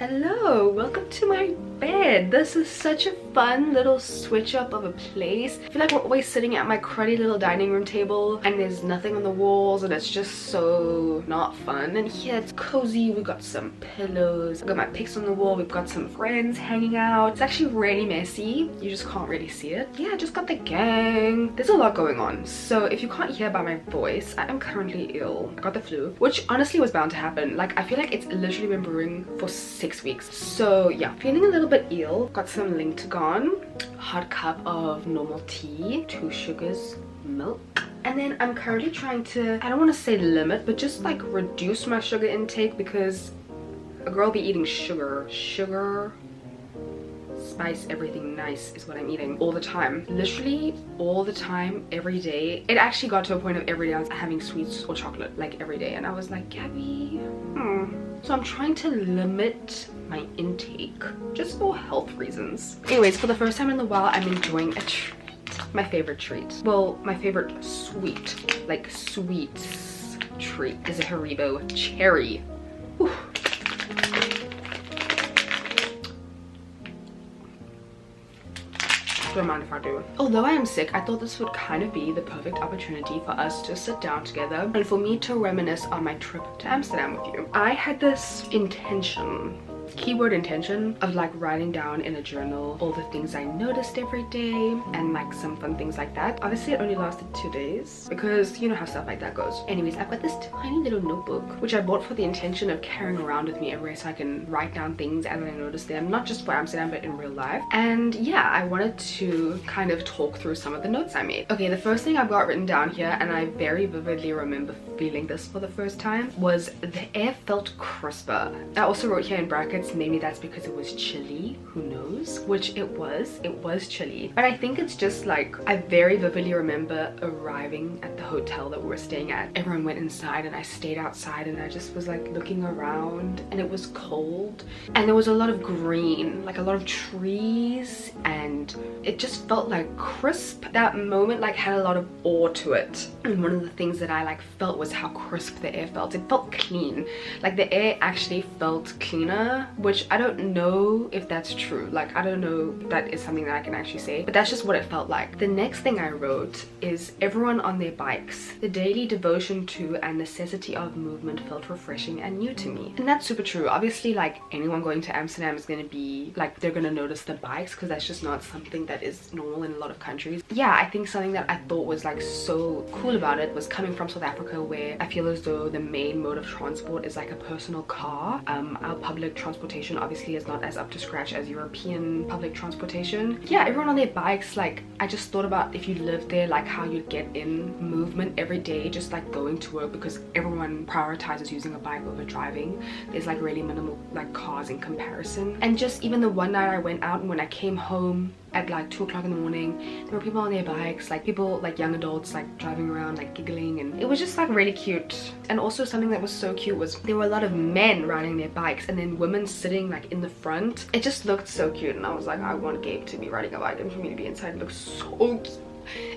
Hello, welcome to my bed. This is such a fun little switch up of a place. I feel like we're always sitting at my cruddy little dining room table and there's nothing on the walls and it's just so not fun. And here it's cozy. We've got some pillows, I've got my pics on the wall, we've got some friends hanging out. It's actually really messy, you just can't really see it. Yeah, I just got the gang. There's a lot going on, so if you can't hear by my voice, I am currently ill. I got the flu, which honestly was bound to happen. Like, I feel like it's literally been brewing for 6 weeks. So yeah, feeling a little bit ill. Got some Lintagon, hot cup of normal tea, 2 sugars, milk. And then I'm currently trying to, I don't want to say limit, but just like reduce my sugar intake, because a girl be eating sugar, spice, everything nice is what I'm eating all the time, literally all the time, every day. It actually got to a point of every day I was having sweets or chocolate, like every day, and I was like, Gabby, So I'm trying to limit my intake just for health reasons. Anyways, for the first time in a while, I'm enjoying a treat. My favorite treat, well, my favorite sweet, like sweets treat, is a Haribo cherry. Whew. Don't mind if I do. Although I am sick, I thought this would kind of be the perfect opportunity for us to sit down together and for me to reminisce on my trip to Amsterdam with you. I had this intention, keyword intention, of like writing down in a journal all the things I noticed every day and like some fun things like that. Obviously it only lasted 2 days because you know how stuff like that goes. Anyways, I've got this tiny little notebook which I bought for the intention of carrying around with me everywhere so I can write down things as I notice them, not just for Amsterdam but in real life. And yeah, I wanted to kind of talk through some of the notes I made. Okay, the first thing I've got written down here, and I very vividly remember feeling this for the first time, was the air felt crisper. I also wrote here in brackets, maybe that's because it was chilly, who knows, which it was chilly. But I think it's just like, I very vividly remember arriving at the hotel that we were staying at. Everyone went inside and I stayed outside and I just was like looking around, and it was cold and there was a lot of green, like a lot of trees, and it just felt like crisp. That moment like had a lot of awe to it, and one of the things that I like felt was how crisp the air felt. It felt clean, like the air actually felt cleaner, which I don't know if that's true. Like, I don't know if that is something that I can actually say, but that's just what it felt like. The next thing I wrote is everyone on their bikes. The daily devotion to and necessity of movement felt refreshing and new to me. And that's super true. Obviously, like, anyone going to Amsterdam is going to be like, they're going to notice the bikes because that's just not something that is normal in a lot of countries. Yeah, I think something that I thought was like so cool about it was coming from South Africa, where I feel as though the main mode of transport is like a personal car. Our public transportation obviously is not as up to scratch as European public transportation. Yeah, everyone on their bikes, like, I just thought about if you lived there, like how you'd get in movement every day, just like going to work, because everyone prioritizes using a bike over driving. There's like really minimal like cars in comparison. And just even the one night I went out and when I came home at like 2 o'clock in the morning, there were people on their bikes, like people, like young adults, like driving around, like giggling, and it was just like really cute. And also something that was so cute was there were a lot of men riding their bikes and then women sitting like in the front. It just looked so cute, and I was like, I want Gabe to be riding a bike and for me to be inside. It looks so cute.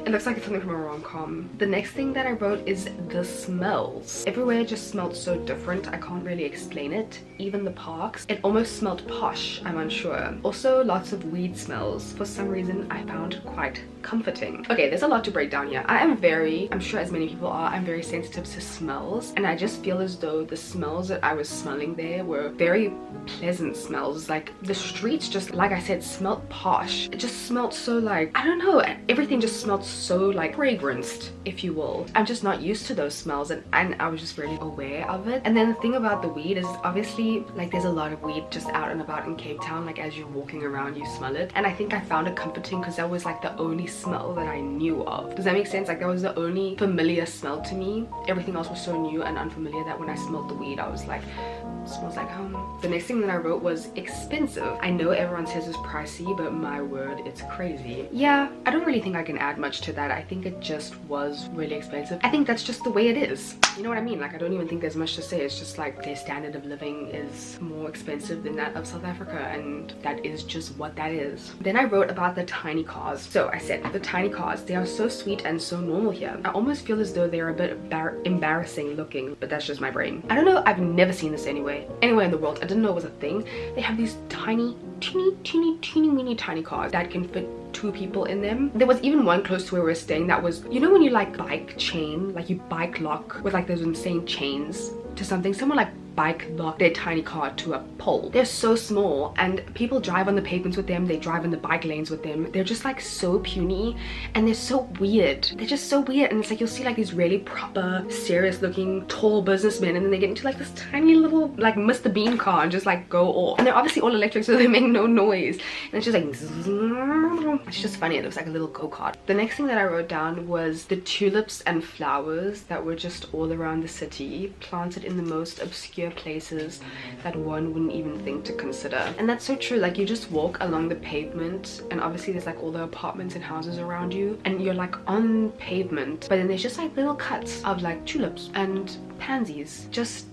It looks like it's something from a rom-com. The next thing that I wrote is the smells. Everywhere just smelled so different, I can't really explain it. Even the parks, it almost smelled posh, I'm unsure. Also lots of weed smells, for some reason I found quite comforting. Okay, there's a lot to break down here. I'm sure as many people are, I'm very sensitive to smells, and I just feel as though the smells that I was smelling there were very pleasant smells. Like the streets just, like I said, smelled posh. It just smelled so like, I don't know, everything just smelled so like fragranced, if you will. I'm just not used to those smells, and I was just really aware of it. And then the thing about the weed is obviously like there's a lot of weed just out and about in Cape Town. Like as you're walking around you smell it, and I think I found it comforting because that was like the only smell that I knew of. Does that make sense? Like that was the only familiar smell to me. Everything else was so new and unfamiliar that when I smelled the weed I was like, it smells like home. The next thing that I wrote was expensive. I know everyone says it's pricey, but my word, it's crazy. Yeah, I don't really think I can add much to that. I think it just was really expensive. I think that's just the way it is. You know what I mean? Like I don't even think there's much to say. It's just like their standard of living is more expensive than that of South Africa, and that is just what that is. Then I wrote about the tiny cars. So I said the tiny cars, they are so sweet and so normal here. I almost feel as though they're a bit embarrassing looking, but that's just my brain. I don't know, I've never seen this anywhere. anywhere in the world. I didn't know it was a thing. They have these tiny, teeny weeny tiny cars that can fit 2 people in them. There was even one close to where we were staying that was, you know, when you like bike chain, like you bike lock with like those insane chains to something, someone like bike lock their tiny car to a pole. They're so small and people drive on the pavements with them, they drive in the bike lanes with them. They're just like so puny and they're so weird. They're just so weird, and it's like you'll see like these really proper, serious looking tall businessmen, and then they get into like this tiny little like Mr. Bean car and just like go off. And they're obviously all electric, so they make no noise. And it's just like, it's just funny. It looks like a little go-kart. The next thing that I wrote down was the tulips and flowers that were just all around the city, planted in the most obscure places that one wouldn't even think to consider. And that's so true. Like you just walk along the pavement and obviously there's like all the apartments and houses around you and you're like on pavement, but then there's just like little cuts of like tulips and pansies just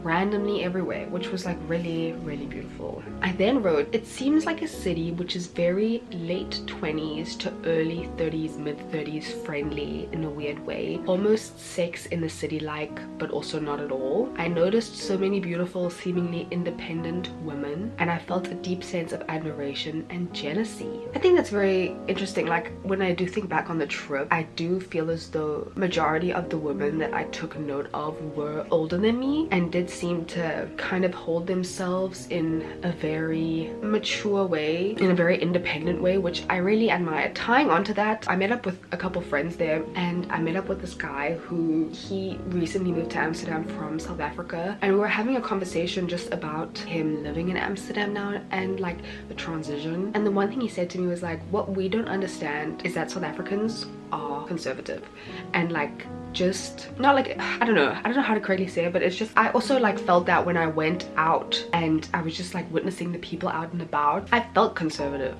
randomly everywhere, which was like really beautiful. I then wrote, it seems like a city which is very late 20s to early 30s, mid 30s friendly in a weird way, almost Sex in the City like, but also not at all. I noticed so many beautiful, seemingly independent women, and I felt a deep sense of admiration and jealousy. I think that's very interesting. Like when I do think back on the trip, I do feel as though majority of the women that I took note of were older than me and did seem to kind of hold themselves in a very mature way, in a very independent way, which I really admire. Tying onto that, I met up with a couple friends there, and I met up with this guy who he recently moved to Amsterdam from South Africa, and we were having a conversation just about him living in Amsterdam now and like the transition. And the one thing he said to me was like, what we don't understand is that South Africans are conservative, and like just not like, I don't know how to correctly say it, but it's just, I also like felt that when I went out and I was just like witnessing the people out and about, I felt conservative.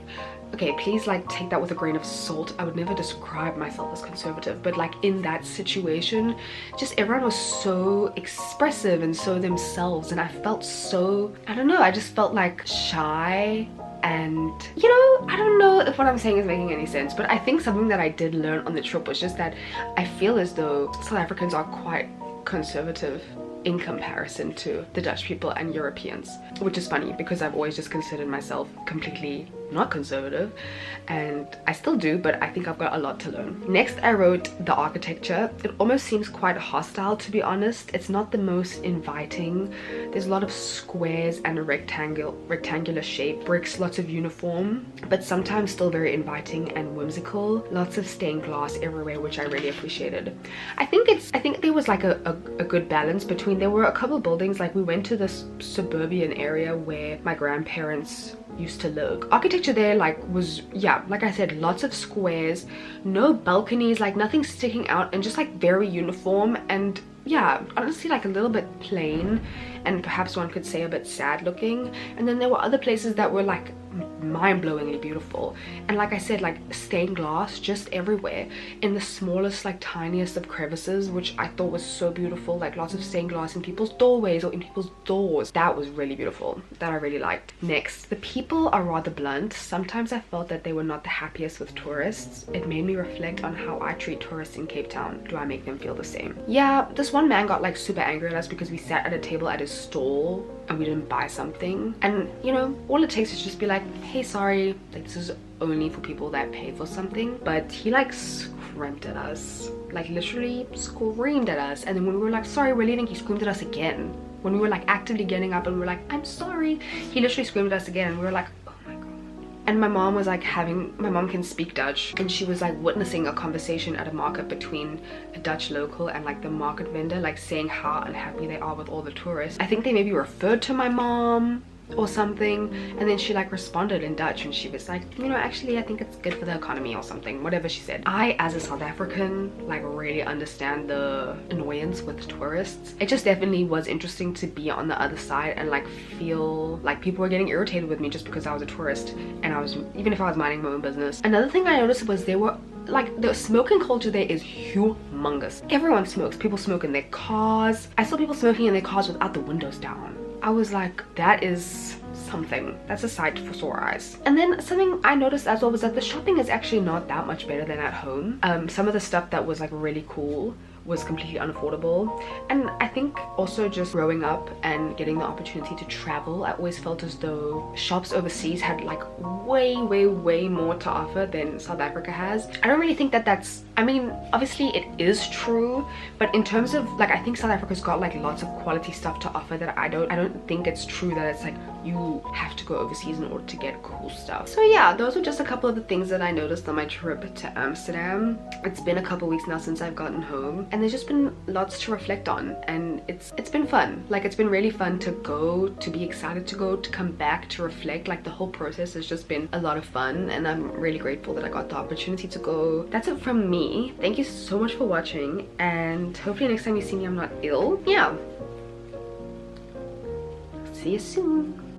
Okay, please like take that with a grain of salt. I would never describe myself as conservative, but like in that situation, just everyone was so expressive and so themselves, and I felt so, I don't know, I just felt like shy. And you know, I don't know if what I'm saying is making any sense, but I think something that I did learn on the trip was just that I feel as though South Africans are quite conservative in comparison to the Dutch people and Europeans, which is funny because I've always just considered myself completely not conservative, and I still do, but I think I've got a lot to learn. Next, I wrote the architecture. It almost seems quite hostile, to be honest. It's not the most inviting. There's a lot of squares and a rectangular shape, bricks, lots of uniform, but sometimes still very inviting and whimsical. Lots of stained glass everywhere, which I really appreciated. I think there was like a good balance between, there were a couple of buildings, like we went to this suburban area where my grandparents used to live. Architecture there like was, yeah, like I said, lots of squares, no balconies, like nothing sticking out, and just like very uniform, and yeah, honestly like a little bit plain, and perhaps one could say a bit sad looking. And then there were other places that were like mind-blowingly beautiful, and like I said, like stained glass just everywhere in the smallest, like tiniest of crevices, which I thought was so beautiful. Like lots of stained glass in people's doorways or in people's doors. That was really beautiful. That I really liked. Next, the people are rather blunt. Sometimes I felt that they were not the happiest with tourists. It made me reflect on how I treat tourists in Cape Town. Do I make them feel the same? Yeah, this one man got like super angry at us because we sat at a table at his stall and we didn't buy something, and you know, all it takes is just be like, hey, sorry, like this is only for people that pay for something. But he like screamed at us, like literally screamed at us, and then when we were like, sorry, we're leaving, he screamed at us again. When we were like actively getting up and we were like, I'm sorry, he literally screamed at us again, and we were like, oh my god. And my mom was like my mom can speak Dutch, and she was like witnessing a conversation at a market between a Dutch local and like the market vendor, like saying how unhappy they are with all the tourists. I think they maybe referred to my mom or something, and then she like responded in Dutch, and she was like, you know, actually I think it's good for the economy or something, whatever she said. I, as a South African, like really understand the annoyance with tourists. It just definitely was interesting to be on the other side and like feel like people were getting irritated with me just because I was a tourist, and I was, even if I was minding my own business. Another thing I noticed was they were like, the smoking culture there is humongous. Everyone smokes. People smoke in their cars. I saw people smoking in their cars without the windows down. I was like, that is something. That's a sight for sore eyes. And then something I noticed as well was that the shopping is actually not that much better than at home. Some of the stuff that was like really cool was completely unaffordable. And I think also just growing up and getting the opportunity to travel, I always felt as though shops overseas had like way more to offer than South Africa has. I don't really think that that's, I mean, obviously it is true, but in terms of like, I think South Africa's got like lots of quality stuff to offer that I don't think it's true that it's like you have to go overseas in order to get cool stuff. So yeah, those were just a couple of the things that I noticed on my trip to Amsterdam. It's been a couple weeks now since I've gotten home, and there's just been lots to reflect on, and it's been fun. Like, it's been really fun to go, to be excited to go, to come back, to reflect. Like, the whole process has just been a lot of fun, and I'm really grateful that I got the opportunity to go. That's it from me. Thank you so much for watching, and hopefully next time you see me I'm not ill. Yeah, see you soon.